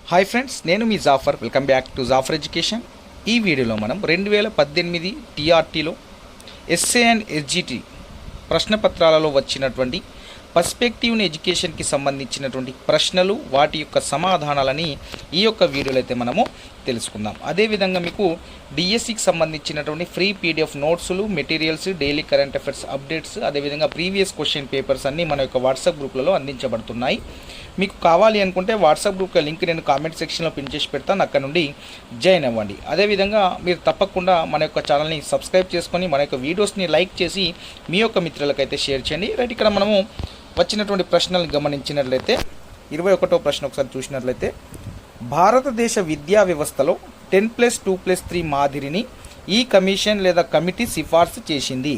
Hi friends, నేను మీ Jafar. Welcome back to Jafar education. ఈ వీడియోలో మనం 2018 టీఆర్టీలో ఎస్ఏ అండ్ ఎస్జిటి ప్రశ్నపత్రాలలో వచ్చినటువంటి పర్స్పెక్టివ్ ఎడ్యుకేషన్కి సంబంధించినటువంటి ప్రశ్నలు, వాటి యొక్క సమాధానాలని ఈ యొక్క వీడియోలో అయితే మనము తెలుసుకుందాం. అదేవిధంగా మీకు డిఎస్సికి సంబంధించినటువంటి ఫ్రీ పీడిఎఫ్ నోట్స్లు, materials, daily current affairs updates, అదేవిధంగా ప్రీవియస్ క్వశ్చన్ పేపర్స్ అన్నీ మన యొక్క వాట్సాప్ గ్రూప్లలో అందించబడుతున్నాయి. మీకు కావాలి అనుకుంటే వాట్సాప్ గ్రూప్ లింక్ నేను కామెంట్ సెక్షన్లో పిన్ చేసి పెడతాను, అక్కడ నుండి జాయిన్ అవ్వండి. అదేవిధంగా మీరు తప్పకుండా మన యొక్క ఛానల్ని సబ్స్క్రైబ్ చేసుకొని మన యొక్క వీడియోస్ని లైక్ చేసి మీ యొక్క మిత్రులకైతే షేర్ చేయండి. రైట్, ఇక్కడ మనము వచ్చినటువంటి ప్రశ్నలు గమనించినట్లయితే 21వ ప్రశ్న ఒకసారి చూసినట్లయితే, భారతదేశ విద్యా వ్యవస్థలో 10+2+3 మాదిరిని ఈ కమిషన్ లేదా కమిటీ సిఫార్సు చేసింది.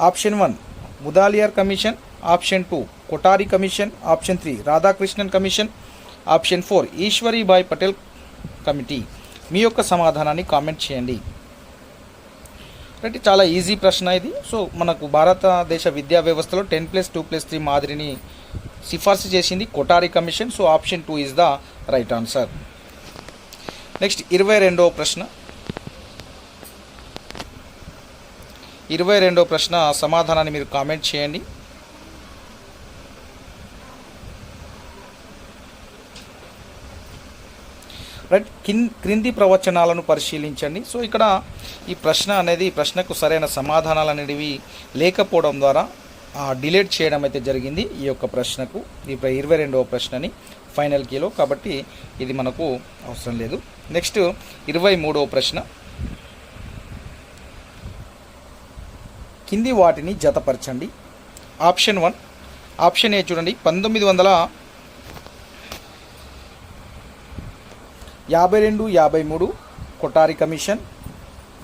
Option 1 Mudaliar commission, option 2 Kothari commission, option 3 Radhakrishnan commission, option 4 Ishwarbhai Patel committee. మీ యొక్క సమాధానాన్ని కామెంట్ చేయండి. రైట్, చాలా ఈజీ ప్రశ్న ఇది. సో మనకు భారతదేశ విద్యా వ్యవస్థలో 10+2+3 మాదిరిని సిఫార్సు చేసింది Kothari commission. So option 2 is the right answer. Next 22వ ప్రశ్న. 22వ ప్రశ్న సమాధానాన్ని మీరు కామెంట్ చేయండి. రైట్, క్రింది ప్రవచనాలను పరిశీలించండి. సో ఇక్కడ ఈ ప్రశ్నకు సరైన సమాధానాలు అనేవి లేకపోవడం ద్వారా డిలీట్ చేయడం అయితే జరిగింది ఈ యొక్క ప్రశ్నకు, ఈ 22వ ప్రశ్నని ఫైనల్ కీలో, కాబట్టి ఇది మనకు అవసరం లేదు. నెక్స్ట్ 23వ ప్రశ్న. కింది వాటిని జతపరచండి. ఆప్షన్ 1, ఆప్షన్ ఏ చూడండి, 1952-53 కొఠారి కమిషన్.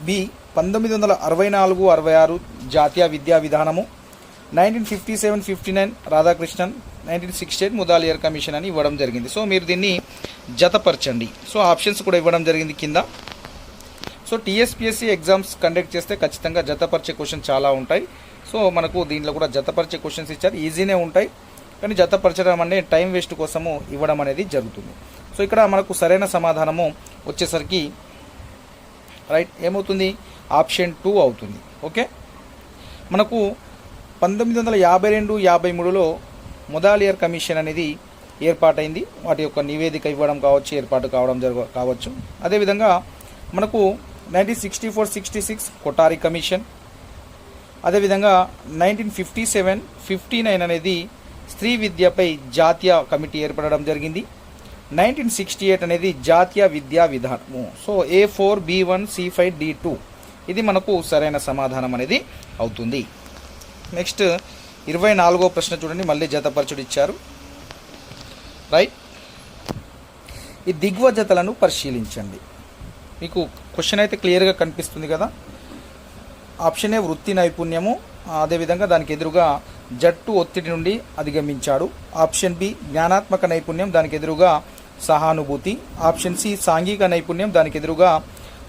బి 1964-66 జాతీయ విద్యా విధానము. 1957-59 రాధాకృష్ణన్, 1968 ముదాలియార్ కమిషన్ అని ఇవ్వడం జరిగింది. సో మీరు దీన్ని జతపరచండి. సో ఆప్షన్స్ కూడా ఇవ్వడం జరిగింది కింద. సో టీఎస్పీఎస్సీ ఎగ్జామ్స్ కండక్ట్ చేస్తే ఖచ్చితంగా జతపరిచే క్వశ్చన్ చాలా ఉంటాయి. సో మనకు దీంట్లో కూడా జతపరిచే క్వశ్చన్స్ ఇచ్చారు, ఈజీనే ఉంటాయి, కానీ జతపరచడం అంటే టైం వేస్ట్ కోసము ఇవ్వడం అనేది జరుగుతుంది. సో ఇక్కడ మనకు సరైన సమాధానము వచ్చేసరికి రైట్ ఏమవుతుంది, ఆప్షన్ 2 అవుతుంది. ఓకే, మనకు 1952-53లో ముదాలియార్ కమిషన్ అనేది ఏర్పాటైంది. వాటి యొక్క నివేదిక ఇవ్వడం కావచ్చు, ఏర్పాటు కావచ్చు. అదేవిధంగా మనకు 1964-66 కొఠారి కమిషన్. అదేవిధంగా 1957-59 అనేది స్త్రీ విద్యపై జాతీయ కమిటీ ఏర్పడడం జరిగింది. 1968 అనేది జాతీయ విద్యా విధానము. So A4, B1, C5, D2 ఇది మనకు సరైన సమాధానం అనేది అవుతుంది. నెక్స్ట్ 24వ ప్రశ్న చూడండి, మళ్ళీ జతపరచుడు ఇచ్చారు. రైట్, ఈ దిగ్వజతలను పరిశీలించండి. మీకు క్వశ్చన్ అయితే క్లియర్గా కనిపిస్తుంది కదా. ఆప్షన్ ఏ వృత్తి నైపుణ్యము, అదేవిధంగా దానికి ఎదురుగా జట్టు ఒత్తిడి నుండి అధిగమించాడు. ఆప్షన్ బి జ్ఞానాత్మక నైపుణ్యం, దానికి ఎదురుగా సహానుభూతి. ఆప్షన్ సి సాంఘిక నైపుణ్యం, దానికి ఎదురుగా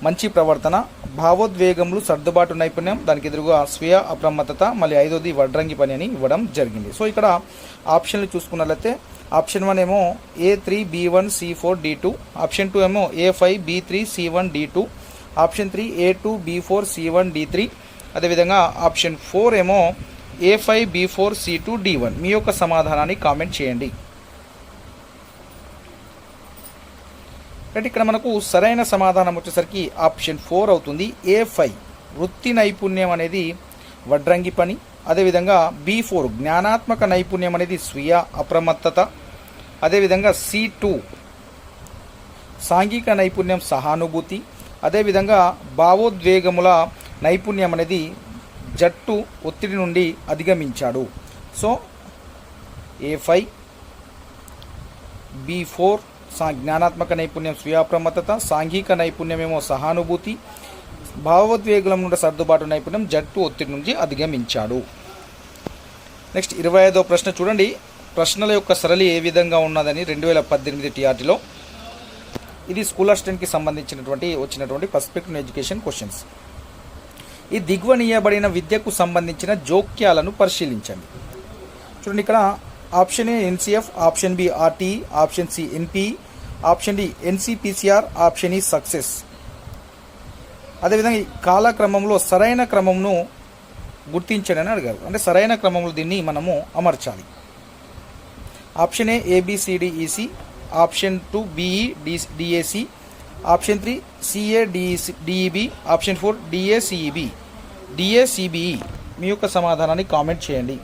మంచి ప్రవర్తన. భావోద్వేగములు సర్దుబాటు నైపుణ్యం, దానికి ఎదురుగా స్వీయ అప్రమత్తత. మళ్ళీ 5వది వడ్రంగి పని అని ఇవ్వడం జరిగింది. సో ఇక్కడ ఆప్షన్లు చూసుకున్నట్లయితే ఆప్షన్ 1 ఏమో A3, B1, C4, D2. Option 2 ఏమో A5, B3, C1, D2. Option 3 A2, B4, C1, D3. అదేవిధంగా ఆప్షన్ 4 ఏమో A5, B4, C2, D1. మీ యొక్క సమాధానాన్ని కామెంట్ చేయండి. రైట్, ఇక్కడ మనకు సరైన సమాధానం వచ్చేసరికి ఆప్షన్ 4 అవుతుంది. A5 వృత్తి నైపుణ్యం అనేది వడ్రంగి పని. అదేవిధంగా B4 జ్ఞానాత్మక నైపుణ్యం అనేది స్వీయ అప్రమత్తత. అదేవిధంగా C2 సాంఘిక నైపుణ్యం సహానుభూతి. అదేవిధంగా భావోద్వేగముల నైపుణ్యం అనేది జట్టు ఒత్తిడి నుండి అధిగమించాడు. సో A5, B4 జ్ఞానాత్మక నైపుణ్యం స్వీయాప్రమత్తత, సాంఘిక నైపుణ్యమేమో సహానుభూతి, భావోద్వేగుల నుండి సర్దుబాటు నైపుణ్యం జట్టు ఒత్తిడి నుంచి అధిగమించాడు. నెక్స్ట్ 25వ ప్రశ్న చూడండి, ప్రశ్నల యొక్క సరళి ఏ విధంగా ఉన్నదని 2018 టీఆర్టీలో. ఇది స్కూల్ అసిస్టెంట్కి సంబంధించినటువంటి వచ్చినటువంటి పర్స్పెక్టివ్ ఎడ్యుకేషన్ క్వశ్చన్స్. ఈ దిగువనీయబడిన విద్యకు సంబంధించిన జోక్యాలను పరిశీలించండి. చూడండి, ఇక్కడ option A NCF, option B RT, option C NP, option D NCPCR, option E success. అదేవిధంగా ఈ కాలక్రమంలో సరైన క్రమంను గుర్తించండి అని అడిగారు. అంటే సరైన క్రమంలో దీన్ని మనము అమర్చాలి. Option A ABCDEC, option 2 BE DAC, option 3 CA DEB, option 4 DACBE. మీ యొక్క సమాధానాన్ని కామెంట్ చేయండి.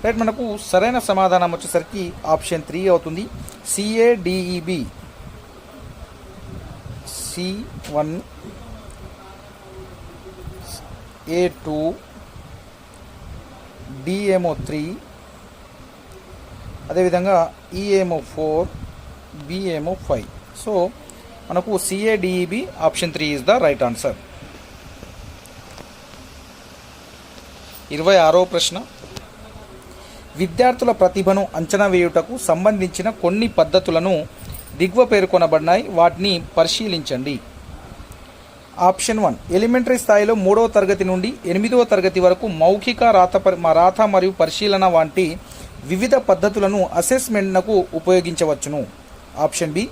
రైట్, మనకు సరైన సమాధానం వచ్చేసరికి ఆప్షన్ 3 అవుతుంది. సిఏడిఈబి, C1, A2, D ఏమో 3, అదేవిధంగా E ఏమో 4, B ఏమో 5. సో మనకు CADEB option 3 is the right answer. 26వ ప్రశ్న, విద్యార్థుల ప్రతిభను అంచనా వేయుటకు సంబంధించిన కొన్ని పద్ధతులను దిగువ పేర్కొనబడినాయి, వాటిని పరిశీలించండి. ఆప్షన్ 1, ఎలిమెంటరీ స్థాయిలో 3వ తరగతి నుండి 8వ తరగతి వరకు మౌఖిక రాత మరియు పరిశీలన వంటి వివిధ పద్ధతులను అసెస్మెంట్నకు ఉపయోగించవచ్చును. ఆప్షన్ బి,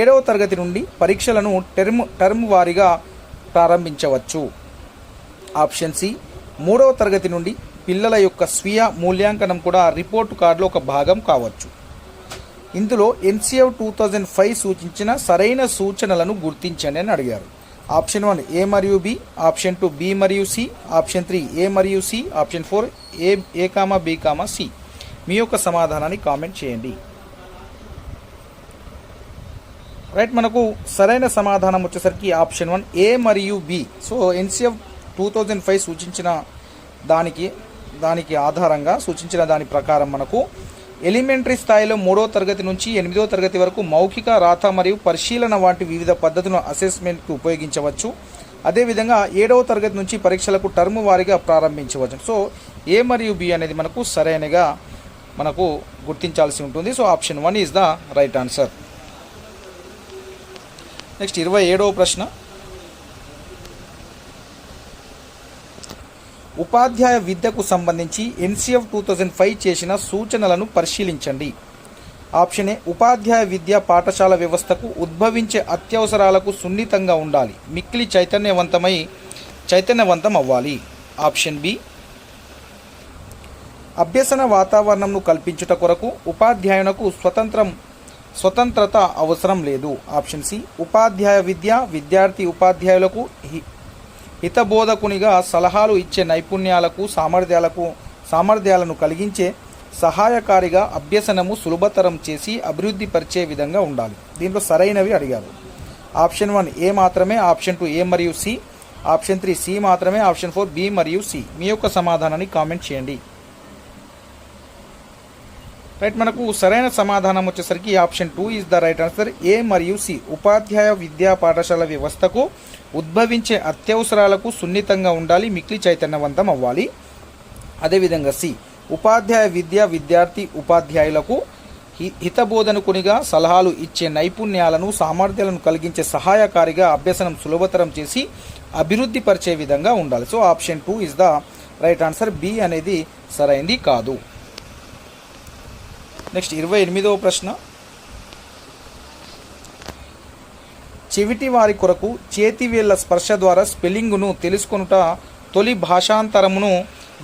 7వ తరగతి నుండి పరీక్షలను టర్మ్ వారీగా ప్రారంభించవచ్చు. ఆప్షన్ సి, 3వ తరగతి నుండి పిల్లల యొక్క స్వీయ మూల్యాంకనం కూడా రిపోర్టు కార్డులో ఒక భాగం కావచ్చు. ఇందులో ఎన్సిఎఫ్ 2005 సూచించిన సరైన సూచనలను గుర్తించండి అని అడిగారు. ఆప్షన్ 1 ఏ మరియు బి, ఆప్షన్ 2 బి మరియు సి, ఆప్షన్ 3 ఏ మరియు C, option 4 A B C. మీ యొక్క సమాధానాన్ని కామెంట్ చేయండి. రైట్, మనకు సరైన సమాధానం వచ్చేసరికి ఆప్షన్ 1 ఏ మరియు బి. సో ఎన్సిఎఫ్ 2005 సూచించిన దానికి ఆధారంగా సూచించిన దాని ప్రకారం మనకు ఎలిమెంటరీ స్థాయిలో 3వ తరగతి నుంచి 8వ తరగతి వరకు మౌఖిక రాత మరియు పరిశీలన వంటి వివిధ పద్ధతులను అసెస్మెంట్కి ఉపయోగించవచ్చు. అదేవిధంగా 7వ తరగతి నుంచి పరీక్షలకు టర్మ్ వారీగా ప్రారంభించవచ్చు. సో ఏ మరియు బి అనేది మనకు సరైనగా మనకు గుర్తించాల్సి ఉంటుంది. So option 1 is the right answer. Next 27వ ప్రశ్న, ఉపాధ్యాయ విద్యకు సంబంధించి ఎన్సిఎఫ్ 2005 చేసిన సూచనలను పరిశీలించండి. ఆప్షన్ ఏ, ఉపాధ్యాయ విద్య పాఠశాల వ్యవస్థకు ఉద్భవించే అత్యవసరాలకు సున్నితంగా ఉండాలి, మిక్కిలి చైతన్యవంతం అవ్వాలి. ఆప్షన్ బి, అభ్యసన వాతావరణంను కల్పించుట కొరకు ఉపాధ్యాయునకు స్వతంత్రత అవసరం లేదు. ఆప్షన్ సి, ఉపాధ్యాయ విద్య విద్యార్థి ఉపాధ్యాయులకు హితబోధకునిగా సలహాలు ఇచ్చే నైపుణ్యాలకు సామర్థ్యాలను కలిగించే సహాయకారిగా అభ్యసనము సులభతరం చేసి అభివృద్ధి పరిచే విధంగా ఉండాలి. దీంట్లో సరైనవి అడిగారు. ఆప్షన్ 1 ఏ మాత్రమే, ఆప్షన్ 2 ఏ మరియు సి, ఆప్షన్ 3 సి మాత్రమే, ఆప్షన్ 4 బి మరియు సి. మీ యొక్క సమాధానాన్ని కామెంట్ చేయండి. రైట్, మనకు సరైన సమాధానం వచ్చేసరికి option 2 is the right answer. A మరియు సి, ఉపాధ్యాయ విద్యా పాఠశాల వ్యవస్థకు ఉద్భవించే అత్యవసరాలకు సున్నితంగా ఉండాలి, మిక్కిలి చైతన్యవంతం అవ్వాలి. అదేవిధంగా సి, ఉపాధ్యాయ విద్యార్థి ఉపాధ్యాయులకు హితబోధనకునిగా సలహాలు ఇచ్చే నైపుణ్యాలను సామర్థ్యాలను కలిగించే సహాయకారిగా అభ్యసనం సులభతరం చేసి అభివృద్ధి పరిచే విధంగా ఉండాలి. So option 2 is the right answer. B అనేది సరైంది కాదు. నెక్స్ట్ 28వ ప్రశ్న, చెవిటి వారి కొరకు చేతివేళ్ల స్పర్శ ద్వారా స్పెల్లింగును తెలుసుకొనుట తొలి భాషాంతరమును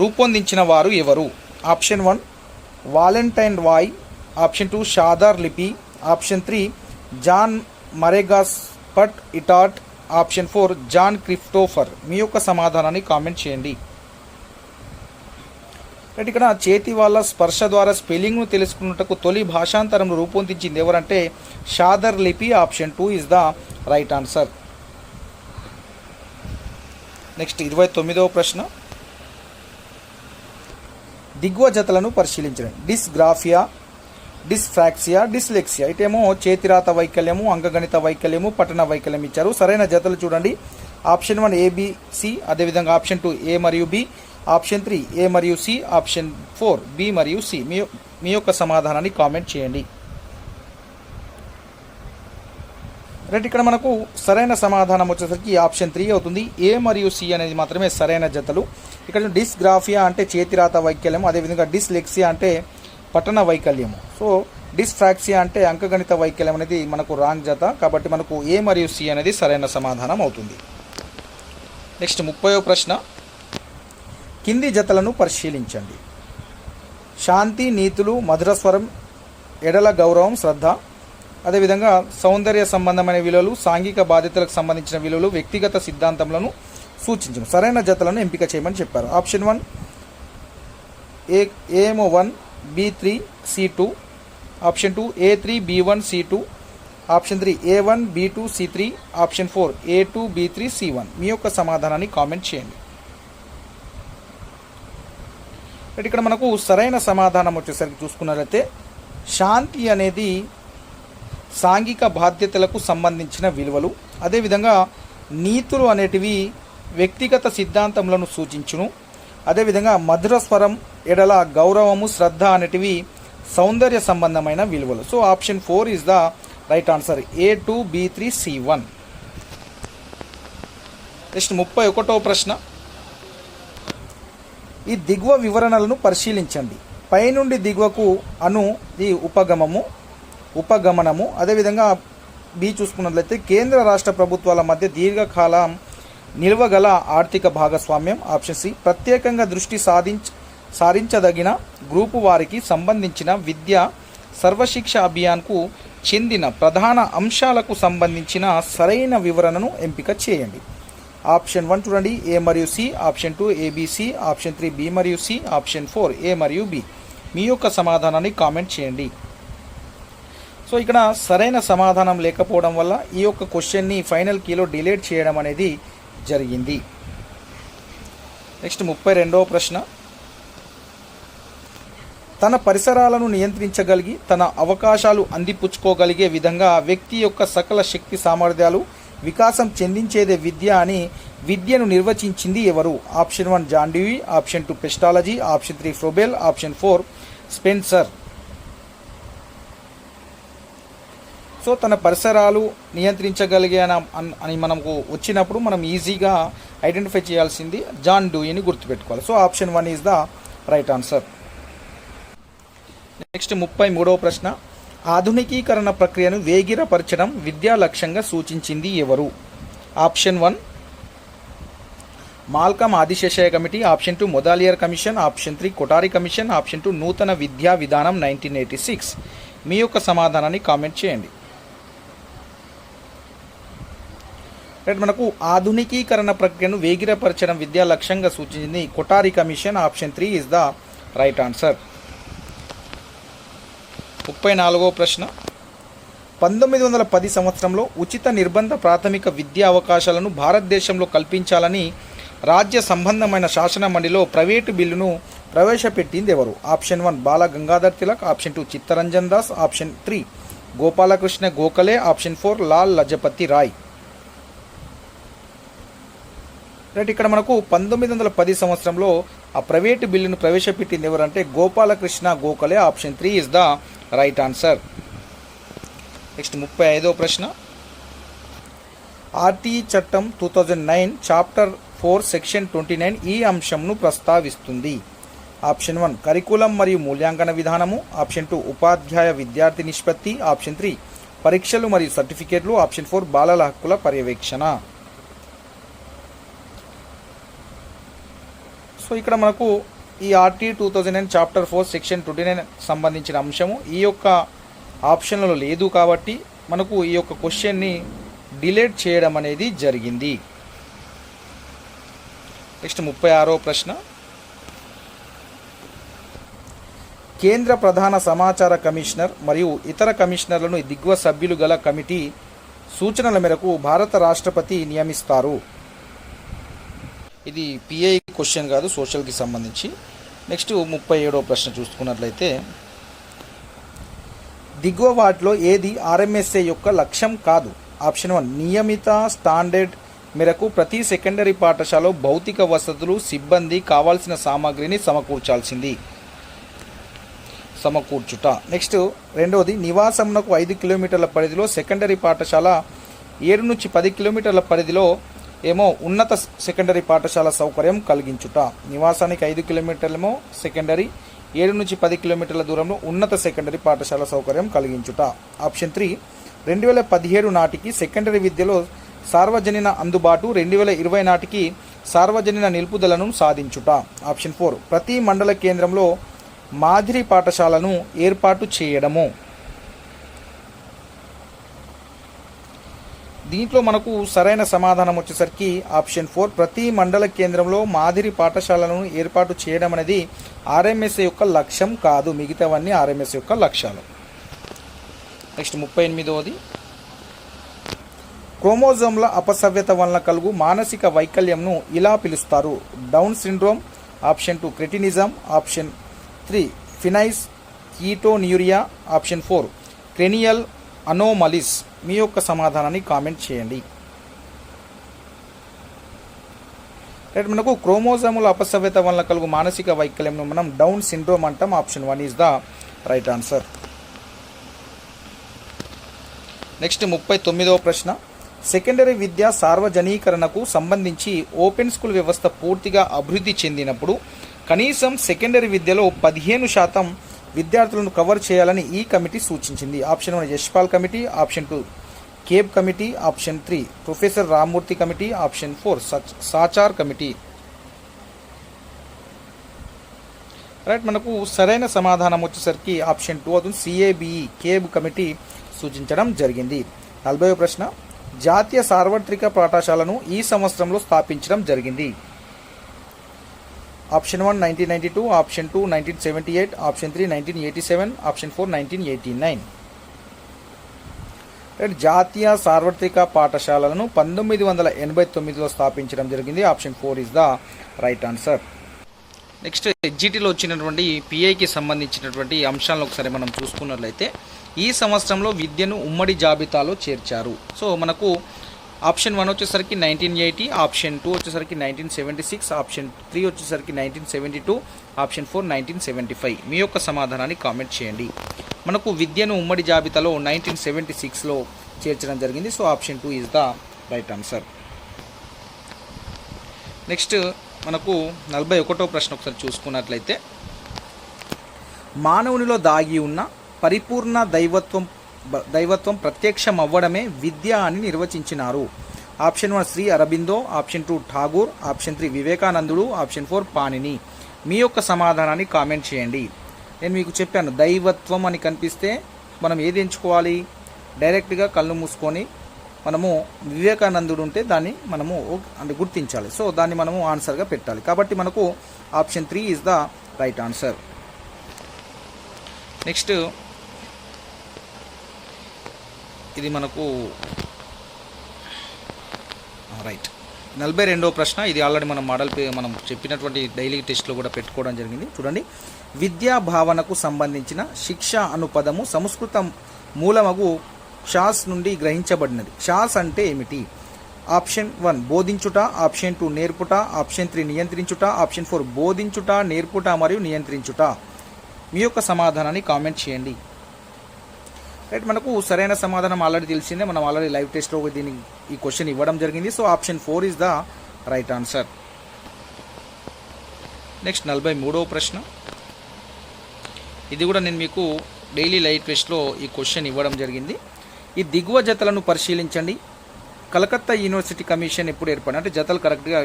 రూపొందించిన వారు ఎవరు? ఆప్షన్ 1 వాలెంటైన్ వాయ్, ఆప్షన్ 2 షాదార్ లిపి, ఆప్షన్ 3 జాన్ మరెగాస్పట్ ఇటాట్, ఆప్షన్ 4 జాన్ క్రిస్టోఫర్. మీ యొక్క సమాధానాన్ని కామెంట్ చేయండి. రైట్, ఇక్కడ చేతి వాళ్ళ స్పర్శ ద్వారా స్పెల్లింగ్ను తెలుసుకున్నటకు తొలి భాషాంతరం రూపొందించింది ఎవరంటే షాదర్ లిపి. Option 2 is the right answer. Next 29వ ప్రశ్న, దిగువ జతలను పరిశీలించండి. Dysgraphia, డిస్ఫ్రాక్సియా, dyslexia. ఇటేమో చేతిరాత వైకల్యము, అంకగణిత వైకల్యము, పఠన వైకల్యం ఇచ్చారు. సరైన జతలు చూడండి. ఆప్షన్ 1 ఏబిసి, అదేవిధంగా ఆప్షన్ 2 ఏ మరియు బి, ఆప్షన్ 3 ఏ మరియు సి, ఆప్షన్ 4 బి మరియు సి. మీ యొక్క సమాధానాన్ని కామెంట్ చేయండి. రైట్, ఇక్కడ మనకు సరైన సమాధానం వచ్చేసరికి ఆప్షన్ 3 అవుతుంది. ఏ మరియు సి అనేది మాత్రమే సరైన జతలు. ఇక్కడ డిస్గ్రాఫియా అంటే చేతిరాత వైకల్యం, అదేవిధంగా డిస్లెక్సియా అంటే పఠన వైకల్యము. సో డిస్ఫ్రాక్సియా అంటే అంకగణిత వైకల్యం అనేది మనకు రాంగ్ జత, కాబట్టి మనకు ఏ మరియు సి అనేది సరైన సమాధానం అవుతుంది. నెక్స్ట్ 30వ ప్రశ్న, కింది జతలను పరిశీలించండి. శాంతి, నీతులు, మధురస్వరం, ఎడల గౌరవం, శ్రద్ధ, అదేవిధంగా సౌందర్య సంబంధమైన విలువలు, సాంఘిక బాధ్యతలకు సంబంధించిన విలువలు, వ్యక్తిగత సిద్ధాంతములను సూచించడం. సరైన జతలను ఎంపిక చేయమని చెప్పారు. ఆప్షన్ 1 ఏమో 1 B3 C2, option 2 A3 B1 C2, option 3 A1 B2 C3, option 4 A2 B3 C1. మీ యొక్క సమాధానాన్ని కామెంట్ చేయండి. ఇక్కడ మనకు సరైన సమాధానం వచ్చేసరికి చూసుకున్నట్లయితే శాంతి అనేది సాంఘిక బాధ్యతలకు సంబంధించిన విలువలు, అదేవిధంగా నీతులు అనేటివి వ్యక్తిగత సిద్ధాంతములను సూచించును, అదేవిధంగా మధుర స్వరం, ఎడల గౌరవము, శ్రద్ధ అనేటివి సౌందర్య సంబంధమైన విలువలు. So option 4 is the right answer, A2 B3 C1. Next 31వ ప్రశ్న, ఈ దిగువ వివరణలను పరిశీలించండి. పైనుండి దిగువకు ఇది ఉపగమనము. అదేవిధంగా బి చూసుకున్నట్లయితే కేంద్ర రాష్ట్ర ప్రభుత్వాల మధ్య దీర్ఘకాలం నిల్వగల ఆర్థిక భాగస్వామ్యం. ఆప్షన్ సి ప్రత్యేకంగా దృష్టి సారించదగిన గ్రూపు వారికి సంబంధించిన విద్య సర్వశిక్ష అభియాన్కు చెందిన ప్రధాన అంశాలకు సంబంధించిన సరైన వివరణను ఎంపిక చేయండి. ఆప్షన్ 1 చూడండి, ఏ మరియు C, option 2 ABC, option 3 B మరియు సి, ఆప్షన్ 4 ఏ మరియు బి. మీ యొక్క సమాధానాన్ని కామెంట్ చేయండి. సో ఇక్కడ సరైన సమాధానం లేకపోవడం వల్ల ఈ యొక్క క్వశ్చన్ని ఫైనల్ కీలో డిలీట్ చేయడం అనేది జరిగింది. నెక్స్ట్ 32వ ప్రశ్న, తన పరిసరాలను నియంత్రించగలిగి తన అవకాశాలు అందిపుచ్చుకోగలిగే విధంగా వ్యక్తి యొక్క సకల శక్తి సామర్థ్యాలు వికాసం చెందించేదే విద్య అని విద్యను నిర్వచించింది ఎవరు? Option 1 John Dewey, option 2 Pestalozzi, option 3 Froebel, option 4 Spencer. So తన పరిసరాలు నియంత్రించగలిగే అని మనకు వచ్చినప్పుడు మనం ఈజీగా ఐడెంటిఫై చేయాల్సింది జాన్ డ్యూయిని గుర్తుపెట్టుకోవాలి. So option 1 is the right answer. Next 33వ ప్రశ్న, ఆధునికీకరణ ప్రక్రియను వేగిరపరచడం విద్యా లక్ష్యంగా సూచించింది ఎవరు? Option 1 Malcolm Adiseshiah committee, option 2 Mudaliar commission, option 3 Kothari commission, option 2 నూతన విద్యా విధానం 1986. మీ యొక్క సమాధానాన్ని కామెంట్ చేయండి. రైట్, మనకు ఆధునికీకరణ ప్రక్రియను వేగిరపరచడం విద్యా లక్ష్యంగా సూచించింది Kothari commission. Option 3 is the right answer. 34వ ప్రశ్న, 1910 సంవత్సరంలో ఉచిత నిర్బంధ ప్రాథమిక విద్యా అవకాశాలను భారతదేశంలో కల్పించాలని రాజ్య సంబంధమైన శాసన మండలిలో ప్రైవేటు బిల్లును ప్రవేశపెట్టింది ఎవరు? Option 1 Bal Gangadhar Tilak, option 2 Chittaranjan Das, option 3 Gopalkrishna Gokhale, option 4 Lal Lajpat Rai. Right, ఇక్కడ మనకు 1910 సంవత్సరంలో ఆ ప్రైవేటు బిల్లును ప్రవేశపెట్టింది ఎవరంటే Gopalkrishna Gokhale. Option 3 is the right answer. Next 35వ ప్రశ్న, ఆర్టీఈ చట్టం 2009 చాప్టర్ 4 సెక్షన్ 29 ఈ అంశంను ప్రస్తావిస్తుంది. ఆప్షన్ 1 కరికులం మరియు మూల్యాంకన విధానము, ఆప్షన్ 2 ఉపాధ్యాయ విద్యార్థి నిష్పత్తి, ఆప్షన్ 3 పరీక్షలు మరియు సర్టిఫికేట్లు, ఆప్షన్ 4 బాలల హక్కుల పర్యవేక్షణ. సో ఇక్కడ మనకు ఈ ఆర్టీ 2009 చాప్టర్ 4 సెక్షన్ 29 సంబంధించిన అంశము ఈ యొక్క ఆప్షన్లలో లేదు కాబట్టి మనకు ఈ యొక్క క్వశ్చన్ని డిలీట్ చేయడం అనేది జరిగింది. నెక్స్ట్ 36వ ప్రశ్న, కేంద్ర ప్రధాన సమాచార కమిషనర్ మరియు ఇతర కమిషనర్లను దిగువ సభ్యులు గల కమిటీ సూచనల మేరకు భారత రాష్ట్రపతి నియమిస్తారు. ఇది పిఐ క్వశ్చన్ కాదు, సోషల్కి సంబంధించి. నెక్స్ట్ 37వ ప్రశ్న చూసుకున్నట్లయితే దిగువ వాటిలో ఏది ఆర్ఎంఎస్ఏ యొక్క లక్ష్యం కాదు? ఆప్షన్ 1 నియమిత స్టాండర్డ్ మేరకు ప్రతి సెకండరీ పాఠశాలలో భౌతిక వసతులు, సిబ్బంది, కావాల్సిన సామాగ్రిని సమకూర్చుట. నెక్స్ట్ రెండవది నివాసమునకు 5 కిలోమీటర్ల పరిధిలో సెకండరీ పాఠశాల, 7 నుంచి 10 కిలోమీటర్ల పరిధిలో ఉన్నత సెకండరీ పాఠశాల సౌకర్యం కలిగించుట. నివాసానికి 5 కిలోమీటర్లేమో సెకండరీ, 7 నుంచి 10 కిలోమీటర్ల దూరంలో ఉన్నత సెకండరీ పాఠశాల సౌకర్యం కలిగించుట. ఆప్షన్ 3 2017 నాటికి సెకండరీ విద్యలో సార్వజనీన అందుబాటు, 2020 నాటికి సార్వజనీన నిలుపుదలను సాధించుట. ఆప్షన్ 4 ప్రతి మండల కేంద్రంలో మాదిరి పాఠశాలను ఏర్పాటు చేయడము. దీంట్లో మనకు సరైన సమాధానం వచ్చేసరికి ఆప్షన్ 4 ప్రతి మండల కేంద్రంలో మాదిరి పాఠశాలను ఏర్పాటు చేయడం అనేది ఆర్ఎంఎస్ యొక్క లక్ష్యం కాదు, మిగతావన్నీ ఆర్ఎంఎస్ యొక్క లక్ష్యాలు. నెక్స్ట్ 38వది క్రోమోజోమ్ల అపసవ్యత వలన కలుగు మానసిక వైకల్యంను ఇలా పిలుస్తారు. Down syndrome, option 2 cretinism, option 3 phenylketonuria, option 4 cranial anomalies. మీ యొక్క సమాధానాన్ని కామెంట్ చేయండి. రైట్, మనకు క్రోమోజోముల అపసవ్యత వలన కలుగు మానసిక వైకల్యంను మనం డౌన్ సిండ్రోమ్ అంటాం. Option 1 is the right answer. Next 39వ ప్రశ్న సెకండరీ విద్యా సార్వజనీకరణకు సంబంధించి ఓపెన్ స్కూల్ వ్యవస్థ పూర్తిగా అభివృద్ధి చెందినప్పుడు కనీసం సెకండరీ విద్యలో 15% విద్యార్థులను కవర్ చేయాలని ఈ కమిటీ సూచించింది. Option 1 Yashpal committee, option 2 cab committee, option 3 professor Rammurthy committee, option 4 Sachar committee. Right, మనకు సరైన సమాధానం వచ్చేసరికి ఆప్షన్ 2 అవుతుంది. సిఏబిఈ కేబ్ కమిటీ సూచించడం జరిగింది. 40వ ప్రశ్న జాతీయ సార్వత్రిక పాఠశాలను ఈ సంవత్సరంలో స్థాపించడం జరిగింది. Option 1 1992, option 2 1978, option 3 1987, option 4 1989. జాతీయ సార్వత్రిక పాఠశాలలను 1989లో స్థాపించడం జరిగింది. Option 4 is the right answer. Next ఎస్జిటిలో వచ్చినటువంటి పిఐకి సంబంధించినటువంటి అంశాలను ఒకసారి మనం చూసుకున్నట్లయితే ఈ సంవత్సరంలో విద్యను ఉమ్మడి జాబితాలో చేర్చారు. సో మనకు ఆప్షన్ 1 వచ్చేసరికి 1980, ఆప్షన్ 2 వచ్చేసరికి 1976, ఆప్షన్ 3 వచ్చేసరికి 1972, ఆప్షన్ 4 1975. మీ యొక్క సమాధానాన్ని కామెంట్ చేయండి. మనకు విద్యను ఉమ్మడి జాబితాలో 1976లో చేర్చడం జరిగింది. So option 2 is the right answer. Next మనకు 41వ ప్రశ్న ఒకసారి చూసుకున్నట్లయితే మానవునిలో దాగి ఉన్న పరిపూర్ణ దైవత్వం ప్రత్యక్షం అవ్వడమే విద్య అని నిర్వచించినారు. Option 1 Sri Aurobindo, option 2 Tagore, option 3 వివేకానందుడు, ఆప్షన్ 4 పాణిని. మీ యొక్క సమాధానాన్ని కామెంట్ చేయండి. నేను మీకు చెప్పాను దైవత్వం అని కనిపిస్తే మనం ఏది ఎంచుకోవాలి, డైరెక్ట్గా కళ్ళు మూసుకొని మనము వివేకానందుడు ఉంటే దాన్ని మనము అంటే గుర్తించాలి. సో దాన్ని మనము ఆన్సర్గా పెట్టాలి. కాబట్టి మనకు option 3 is the right answer. Next ఇది మనకు రైట్ 42వ ప్రశ్న. ఇది ఆల్రెడీ మనం మనం చెప్పినటువంటి డైలీ టెస్ట్లో కూడా పెట్టుకోవడం జరిగింది. చూడండి, విద్యా భావనకు సంబంధించిన శిక్ష అను పదము సంస్కృత మూలమగు షాస్ నుండి గ్రహించబడినది. షాస్ అంటే ఏమిటి? ఆప్షన్ 1 బోధించుట, ఆప్షన్ 2 నేర్పుట, ఆప్షన్ 3 నియంత్రించుట, ఆప్షన్ 4 బోధించుట, నేర్పుట మరియు నియంత్రించుట. మీ యొక్క సమాధానాన్ని కామెంట్ చేయండి. రైట్, మనకు సరైన సమాధానం ఆల్రెడీ తెలిసిందే, మనం ఆల్రెడీ లైవ్ టెస్ట్లో ఈ క్వశ్చన్ ఇవ్వడం జరిగింది. So option 4 is the right answer. Next 43వ ప్రశ్న. ఇది కూడా నేను మీకు డైలీ లైవ్ టెస్ట్లో ఈ క్వశ్చన్ ఇవ్వడం జరిగింది. ఈ దిగువ జతలను పరిశీలించండి. కలకత్తా యూనివర్సిటీ కమిషన్ ఎప్పుడు ఏర్పడింది అంటే జతలు కరెక్ట్గా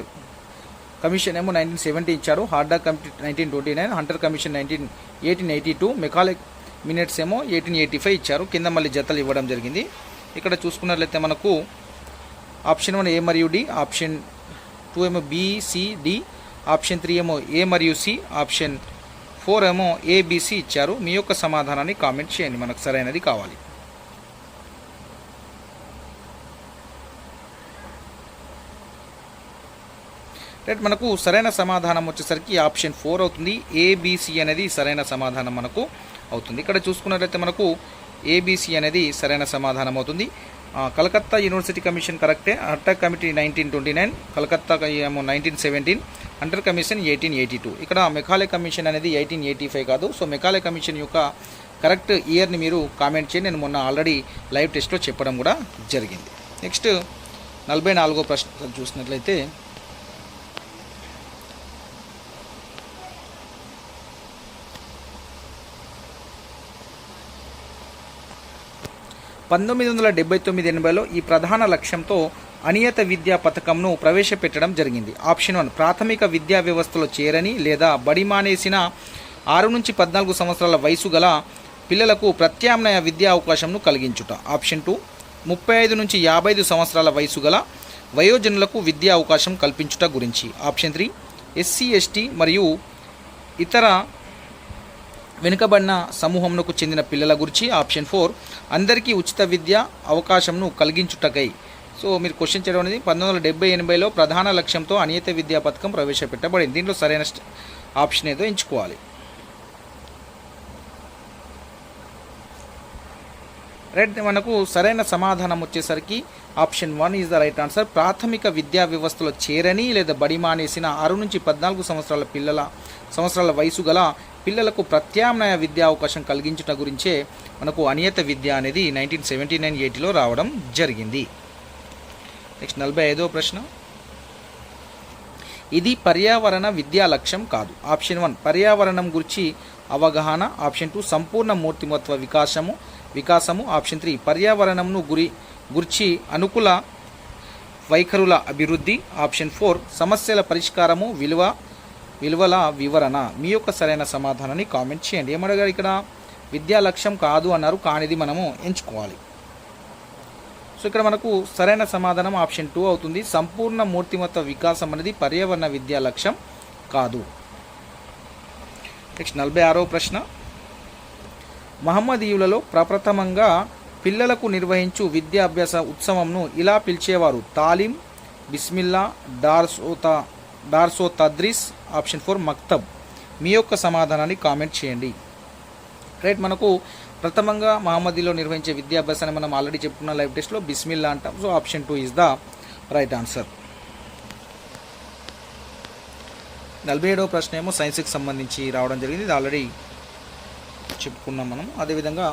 కమిషన్ ఏమో 1970 ఇచ్చారు, Hartog committee 1929, Hunter commission 1882, Macaulay minutes ఏమో 1885 ఇచ్చారు. కింద మళ్ళీ జతలు ఇవ్వడం జరిగింది. ఇక్కడ చూసుకున్నట్లయితే మనకు ఆప్షన్ 1 ఏ మరియు డి, ఆప్షన్ 2 ఏమో బిసిడి, ఆప్షన్ 3 ఏమో ఏ మరియు సి, ఆప్షన్ 4 ఏమో ఏబిసి ఇచ్చారు. మీ యొక్క సమాధానాన్ని కామెంట్ చేయండి, మనకు సరైనది కావాలి. రైట్, మనకు సరైన సమాధానం వచ్చేసరికి ఆప్షన్ 4 అవుతుంది. ఏబిసి అనేది సరైన సమాధానం మనకు అవుతుంది. ఇక్కడ చూసుకున్నట్లయితే మనకు ఏబిసి అనేది సరైన సమాధానం అవుతుంది. కలకత్తా యూనివర్సిటీ కమిషన్ కరెక్టే. హంటర్ కమిటీ 1929, కలకత్తా ఏమో 1917, హంటర్ కమిషన్ 1882. ఇక్కడ మెకాలే కమిషన్ అనేది 1885 కాదు. సో మెకాలే కమిషన్ యొక్క కరెక్ట్ ఇయర్ని మీరు కామెంట్ చేయండి. నేను మొన్న ఆల్రెడీ లైవ్ టెస్ట్లో చెప్పడం కూడా జరిగింది. నెక్స్ట్ 44వ ప్రశ్న చూసినట్లయితే 1979-80లో ఈ ప్రధాన లక్ష్యంతో అనియత విద్యా పథకంను ప్రవేశపెట్టడం జరిగింది. ఆప్షన్ 1 ప్రాథమిక విద్యా వ్యవస్థలో చేరని లేదా బడి మానేసిన 6 నుంచి 14 సంవత్సరాల వయసు గల పిల్లలకు ప్రత్యామ్నాయ విద్యా అవకాశంను కలిగించుట. ఆప్షన్ 2 35 నుంచి 55 సంవత్సరాల వయసు గల వయోజనులకు విద్యా అవకాశం కల్పించుట గురించి. ఆప్షన్ 3 ఎస్సీ ఎస్టీ మరియు ఇతర వెనుకబడిన సమూహంకు చెందిన పిల్లల గురించి. ఆప్షన్ 4 అందరికీ ఉచిత విద్య అవకాశంను కలిగించుటకై. సో మీరు క్వశ్చన్ చేయడం అనేది 1970-80లో ప్రధాన లక్ష్యంతో అనియత విద్యా పథకం ప్రవేశపెట్టబడింది. దీంట్లో సరైన ఆప్షన్ ఏదో ఎంచుకోవాలి. రైట్, మనకు సరైన సమాధానం వచ్చేసరికి option 1 is the right answer. ప్రాథమిక విద్యా వ్యవస్థలో చేరని లేదా బడి మానేసిన 6 నుంచి 14 సంవత్సరాల వయసు గల పిల్లలకు ప్రత్యామ్నాయ విద్యా అవకాశం కలిగించుట గురించే మనకు అనియత విద్య అనేది 1979-80లో రావడం జరిగింది. నెక్స్ట్ 45వ ప్రశ్న. ఇది పర్యావరణ విద్యా లక్ష్యం కాదు. ఆప్షన్ 1 పర్యావరణం గురించి అవగాహన. ఆప్షన్ 2 సంపూర్ణ మూర్తిమత్వ వికాసము. ఆప్షన్ 3 పర్యావరణంను గురించి అనుకూల వైఖరుల అభివృద్ధి. ఆప్షన్ 4 సమస్యల పరిష్కారము విలువల వివరణ. మీ యొక్క సరైన సమాధానాన్ని కామెంట్ చేయండి. ఏమడగారు ఇక్కడ? విద్యా లక్ష్యం కాదు అన్నారు, కానిది మనము ఎంచుకోవాలి. సో ఇక్కడ మనకు సరైన సమాధానం ఆప్షన్ 2 అవుతుంది. సంపూర్ణ మూర్తిమత్వ వికాసం అనేది పర్యావరణ విద్యా లక్ష్యం కాదు. నెక్స్ట్ 46వ ప్రశ్న. మహమ్మదీయులలో ప్రప్రథమంగా పిల్లలకు నిర్వహించు విద్యాభ్యాస ఉత్సవంను ఇలా పిలిచేవారు. తాలీం, బిస్మిల్లా, డార్సో తద్రీస్. ఆప్షన్ 4 మక్తబ్. మీ యొక్క సమాధానాన్ని కామెంట్ చేయండి. రైట్, మనకు ప్రథమంగా మహమ్మదీలో నిర్వహించే విద్యాభ్యాసాన్ని మనం ఆల్రెడీ చెప్పుకున్న లైవ్ టెస్ట్లో బిస్మిల్లా అంటాం. So option 2 is the right answer. 47వ ప్రశ్న ఏమో సైన్స్కి సంబంధించి రావడం జరిగింది. ఇది ఆల్రెడీ చెప్పుకున్నాం మనం. అదేవిధంగా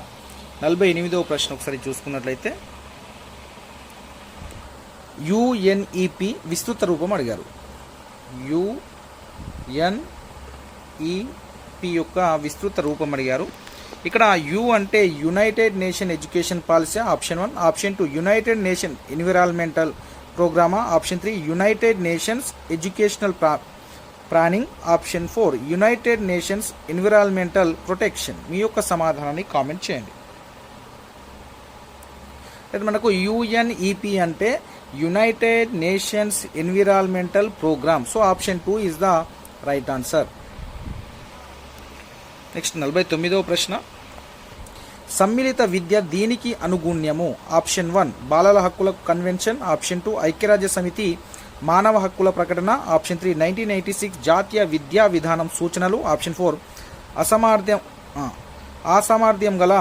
48వ ప్రశ్న ఒకసారి చూసుకున్నట్లయితే యుఎన్ఈపి విస్తృత రూపం అడిగారు. యుఎన్ఈపి యొక్క విస్తృత రూపం అడిగారు. ఇక్కడ యు అంటే United Nation education policy. Option 1. Option 2 United Nation environmental programme. Option 3 United Nations educational planning. Option 4 United Nations environmental protection. మీ యొక్క సమాధానాన్ని కామెంట్ చేయండి. మనకు యుఎన్ఈపి అంటే United Nations environmental programme. So option 2 is the right answer. Next 49వ ప్రశ్న. సమ్మిళిత విద్య దీనికి అనుగుణ్యము. ఆప్షన్ 1 బాలల హక్కుల కన్వెన్షన్. ఆప్షన్ 2 ఐక్యరాజ్య సమితి మానవ హక్కుల ప్రకటన. ఆప్షన్ 3 1986 జాతీయ విద్యా విధానం సూచనలు. ఆప్షన్ 4 అసామర్థ్యం గల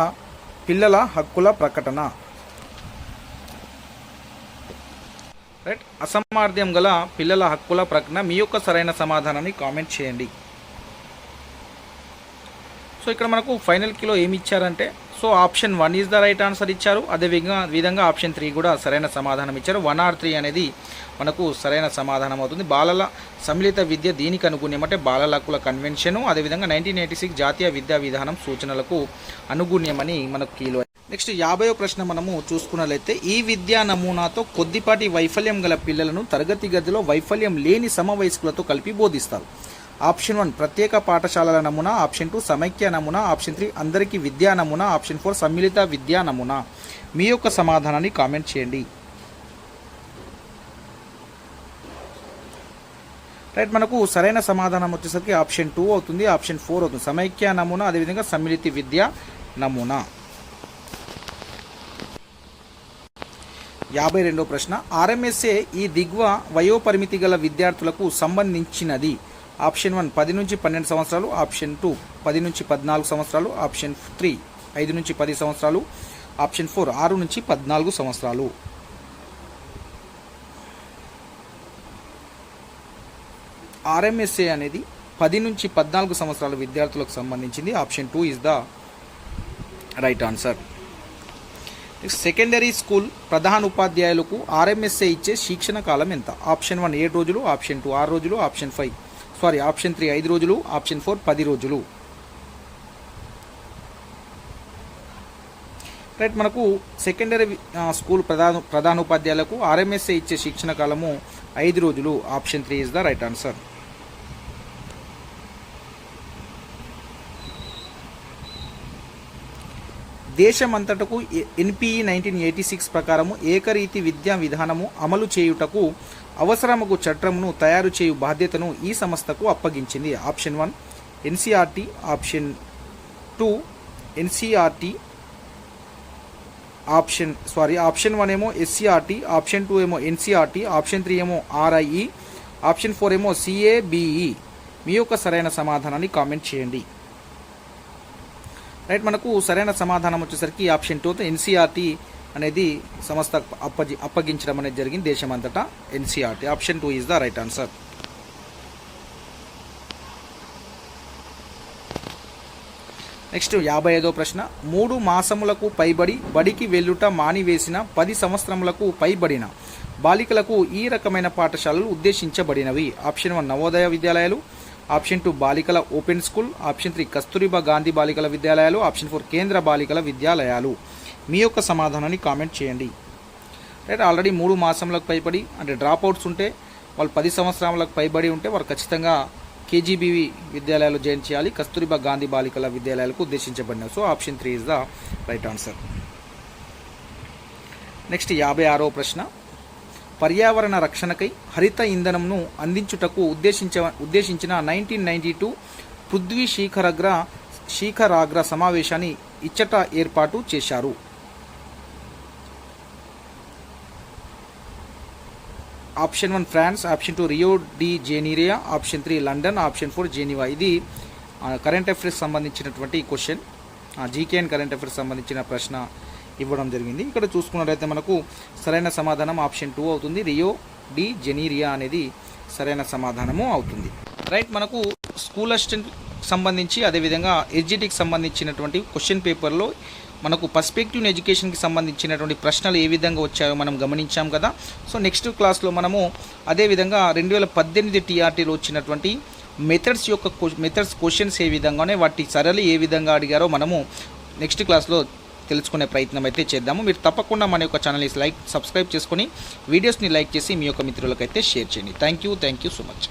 పిల్లల హక్కుల ప్రకటన. రైట్, అసామర్థ్యం గల పిల్లల హక్కుల ప్రకటన. మీ యొక్క సరైన సమాధానాన్ని కామెంట్ చేయండి. సో ఇక్కడ మనకు ఫైనల్ కిలో ఏమి ఇచ్చారంటే, so option 1 is the right answer ఇచ్చారు. అదే విధంగా ఆప్షన్ 3 కూడా సరైన సమాధానం ఇచ్చారు. 1 or 3 అనేది మనకు సరైన సమాధానం అవుతుంది. బాలల సమ్మిళిత విద్య దీనికి అనుగుణ్యం అంటే బాలల హక్కుల కన్వెన్షను, అదేవిధంగా 1986 జాతీయ విద్యా విధానం సూచనలకు అనుగుణ్యమని మనకు కీలో. నెక్స్ట్ 50వ ప్రశ్న మనము చూసుకున్నట్లయితే ఈ విద్యా నమూనాతో కొద్దిపాటి వైఫల్యం గల పిల్లలను తరగతి గదిలో వైఫల్యం లేని సమవయస్కులతో కలిపి బోధిస్తారు. ఆప్షన్ 1 ప్రత్యేక పాఠశాలల నమూనా. ఆప్షన్ 2 సమైక్య నమూనా. ఆప్షన్ 3 అందరికీ విద్యా నమూనా. ఆప్షన్ 4 సమ్మిళిత విద్యా నమూనా. మీ యొక్క సమాధానాన్ని కామెంట్ చేయండి. రైట్, మనకు సరైన సమాధానం వచ్చేసరికి ఆప్షన్ 2 అవుతుంది. ఆప్షన్ 4 అవుతుంది. సమైక్య నమూనా, అదేవిధంగా సమ్మిళిత విద్యా నమూనా. 52వ ప్రశ్న. ఆర్ఎంఎస్ఏ ఈ దిగువ వయోపరిమితి గల విద్యార్థులకు సంబంధించినది. ఆప్షన్ 1 10 నుంచి 12 సంవత్సరాలు. ఆప్షన్ 2 10 నుంచి 14 సంవత్సరాలు. ఆప్షన్ 3 5 నుంచి 10 సంవత్సరాలు. ఆప్షన్ 4 6 నుంచి 14 సంవత్సరాలు. ఆర్ఎంఎస్ఏ అనేది 10 నుంచి 14 సంవత్సరాల విద్యార్థులకు సంబంధించింది. Option 2 is the right answer. Secondary school ప్రధాన ఉపాధ్యాయులకు ఆర్ఎంఎస్ఏ ఇచ్చే శిక్షణ కాలం ఎంత? ఆప్షన్ 1 7 రోజులు. ఆప్షన్ 2 6 రోజులు. ఆప్షన్ 3 5 రోజులు. ఆప్షన్ 4 10 రోజులు. రైట్, మనకు సెకండరీ స్కూల్ ప్రధానోపాధ్యాయులకు ఆర్ఎంఎస్ఏ ఇచ్చే శిక్షణ కాలము 5 రోజులు. Option 3 is the right answer. దేశమంతటకు ఎన్పిఈ 1986 ప్రకారము ఏకరీతి విద్యా విధానము అమలు చేయుటకు అవసరమగు చట్టమును తయారు చేయు బాధ్యతను ఈ సంస్థకు అప్పగించింది. Option 1 NCERT, option 2 NCERT, option 1 ఏమో ఎస్సిఆర్టీ, ఆప్షన్ 2 ఏమో ఎన్సిఆర్టీ, ఆప్షన్ 3 ఏమో ఆర్ఐఈ, ఆప్షన్ 4 ఏమో సిఏబిఈ. మీ యొక్క సరైన సమాధానాన్ని కామెంట్ చేయండి. రైట్, మనకు సరైన సమాధానం వచ్చేసరికి ఆప్షన్ 2 ఎన్సిఆర్టీ అనేది సంస్థ అప్పగించడం అనేది జరిగింది దేశమంతటా. NCERT, option 2 is the right answer. Next 55వ ప్రశ్న. 3 మాసములకు పైబడి బడికి వెళ్ళుట మానివేసిన 10 సంవత్సరములకు పైబడిన బాలికలకు ఈ రకమైన పాఠశాలలు ఉద్దేశించబడినవి. ఆప్షన్ 1 నవోదయ విద్యాలయాలు, ఆప్షన్ 2 బాలికల open school, option 3 Kasturba Gandhi బాలికల విద్యాలయాలు, ఆప్షన్ 4 కేంద్ర బాలికల విద్యాలయాలు. మీ యొక్క సమాధానాన్ని కామెంట్ చేయండి. రైట్, ఆల్రెడీ 3 మాసములకు పైబడి అంటే డ్రాప్ అవుట్స్ ఉంటే, వాళ్ళు 10 సంవత్సరాలకు పైబడి ఉంటే వారు ఖచ్చితంగా కేజీబీవి విద్యాలయాలు జాయిన్ చేయాలి. కస్తూరిబా గాంధీ బాలికల విద్యాలయాలకు ఉద్దేశించబడినవి. So option 3 is the right answer. Next 56వ ప్రశ్న. పర్యావరణ రక్షణకై హరిత ఇంధనంను అందించుటకు ఉద్దేశించిన 1992 పృథ్వీ శిఖరాగ్ర సమావేశాన్ని ఇచ్చట ఏర్పాటు చేశారు. Option 1 France, option 2 Rio de Janeiro, option 3 London, option 4 Geneva. ఇది కరెంట్ అఫైర్స్ సంబంధించినటువంటి question, GK and current affairs సంబంధించిన ప్రశ్న ఇవ్వడం జరిగింది. ఇక్కడ చూసుకున్నట్లయితే మనకు సరైన సమాధానం ఆప్షన్ 2 అవుతుంది. రియో డి జెనీరియా అనేది సరైన సమాధానము అవుతుంది. రైట్, మనకు స్కూల్ అసిస్టెంట్ సంబంధించి అదేవిధంగా ఎస్జిటికి సంబంధించినటువంటి క్వశ్చన్ పేపర్లో మనకు పర్స్పెక్టివ్ ఎడ్యుకేషన్కి సంబంధించినటువంటి ప్రశ్నలు ఏ విధంగా వచ్చాయో మనం గమనించాం కదా. సో నెక్స్ట్ క్లాస్లో మనము అదేవిధంగా 2018 టీఆర్టీలో వచ్చినటువంటి మెథడ్స్ క్వశ్చన్స్ ఏ విధంగానే వాటి సరళి ఏ విధంగా అడిగారో మనము నెక్స్ట్ క్లాస్లో తెలుసుకునే ప్రయత్నం అయితే చేద్దాము. మీరు తప్పకుండా మన యొక్క ఛానల్ని సబ్స్క్రైబ్ చేసుకొని వీడియోస్ని లైక్ చేసి మీ యొక్క మిత్రులకైతే షేర్ చేయండి. Thank you so much.